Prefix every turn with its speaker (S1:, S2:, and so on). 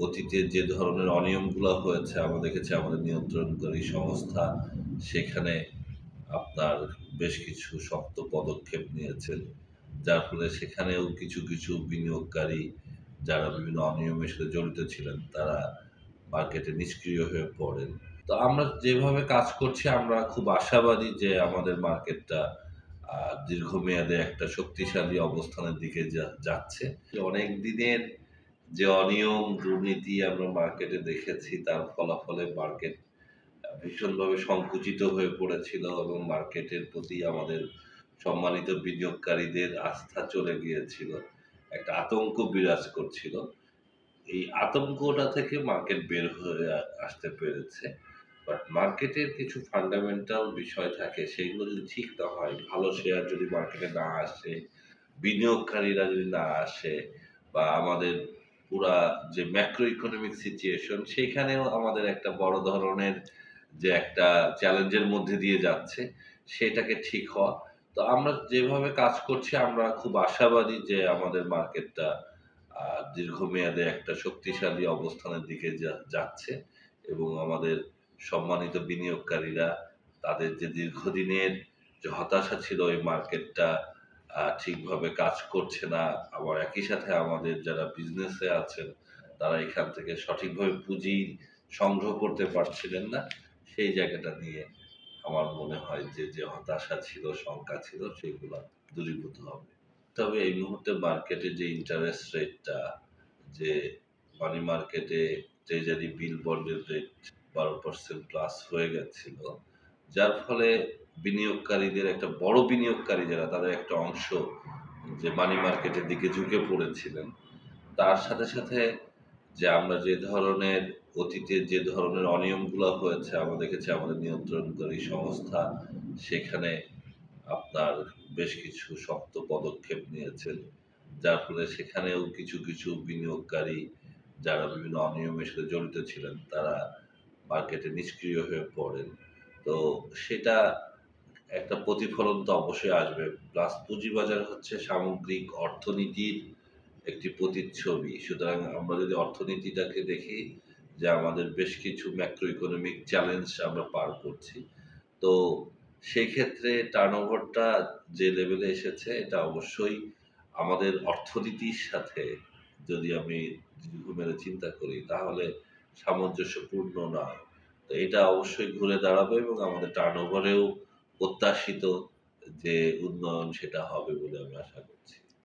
S1: অতীতে যে ধরনের অনিয়মগুলা হয়েছে আমরা দেখেছি আমাদের নিয়ন্ত্রণকারী সংস্থা সেখানে আপনার বেশ কিছু শক্ত পদক্ষেপ নিয়েছেন। যার ফলে সেখানেও কিছু বিনিয়োগকারী যারা বিভিন্ন অনিয়মের সাথে জড়িত ছিলেন তারা মার্কেটে নিষ্ক্রিয় হয়ে পড়েন। তো আমরা যেভাবে কাজ করছি আমরা খুব আশাবাদী যে আমাদের মার্কেটটা দীর্ঘমেয়াদে একটা শক্তিশালী অবস্থানের দিকে যাচ্ছে। অনেক দিনের যে অনিয়ম, দুর্নীতি আমরা মার্কেটে দেখেছি তার ফলাফলে মার্কেট ভীষণভাবে সংকুচিত হয়ে পড়েছিল এবং মার্কেটের প্রতি আমাদের সম্মানিত বিনিয়োগকারীদের আস্থা চলে গিয়েছিল। একটা আতঙ্ক বিরাজ করছিল। এই আতঙ্কটা থেকে মার্কেট বের হয়ে আসতে পেরেছে। বাট মার্কেটের কিছু ফান্ডামেন্টাল বিষয় থাকে সেগুলো যদি ঠিক না হয়, ভালো শেয়ার যদি মার্কেটে না আসে, বিনিয়োগকারীরা যদি না আসে বা আমাদের পুরা যে ম্যাক্রো ইকোনমিক সিচুয়েশন সেইখানেও আমাদের একটা বড় ধরনের যে একটা চ্যালেঞ্জের মধ্যে দিয়ে যাচ্ছে সেটাকে ঠিক হওয়া। তো আমরা যেভাবে কাজ করছি আমরা খুব আশাবাদী যে আমাদের মার্কেটটা দীর্ঘমেয়াদে একটা শক্তিশালী অবস্থানের দিকে যাচ্ছে এবং আমাদের সম্মানিত বিনিয়োগকারীরা তাদের যে দীর্ঘদিনের যে হতাশা ছিল এই মার্কেটটা ঠিকভাবে কাজ করছে না। আবার একই সাথে আমাদের যারা বিজনেসে আছেন তারা এখান থেকে সঠিকভাবে পুঁজি সংগ্রহ করতে পারছিলেন না। সেই জায়গাটা নিয়ে আমার মনে হয় যে হতাশা ছিল, শঙ্কা ছিল সেগুলা দূরীভূত হবে। তবে এই মুহূর্তে মার্কেটে যে ইন্টারেস্ট রেটটা যে মানি মার্কেটে ট্রেজারি বিল বন্ডের রেট 12% প্লাস হয়ে গেছিল। যার ফলে বিনিয়োগকারীদের একটা বড় বিনিয়োগকারী যারা তাদের একটা অংশ যে মানি মার্কেটের দিকে ঝুঁকে পড়েছিলেন। তার সাথে যে আমরা যে ধরনের অতীতে যে ধরনের অনিয়মগুলা হয়েছে আমরা দেখেছি আমাদের নিয়ন্ত্রণকারী সংস্থা সেখানে আপনার বেশ কিছু শক্ত পদক্ষেপ নিয়েছেন। যার ফলে সেখানেও কিছু বিনিয়োগকারী যারা বিভিন্ন অনিয়মের সাথে জড়িত ছিলেন তারা মার্কেটে নিষ্ক্রিয় হয়ে পড়েন। তো সেটা একটা প্রতিফলন তো অবশ্যই আসবে। প্লাস পুঁজিবাজার হচ্ছে সামগ্রিক অর্থনীতির একটি প্রতিচ্ছবি। সুতরাং আমরা যদি অর্থনীতিটাকে দেখি যে আমাদের বেশ কিছু ম্যাক্রো ইকোনমিক চ্যালেঞ্জ আমরা পার করছি। তো সেক্ষেত্রে টার্নওভারটা যে লেভেলে এসেছে এটা অবশ্যই আমাদের অর্থনীতির সাথে যদি আমি দীর্ঘমেয়াদে চিন্তা করি তাহলে সামঞ্জস্যপূর্ণ নয়। তো এটা অবশ্যই ঘুরে দাঁড়াবে এবং আমাদের টার্নওভারেও প্রত্যাশিত যে উন্নয়ন সেটা হবে বলে আমি আশা করছি।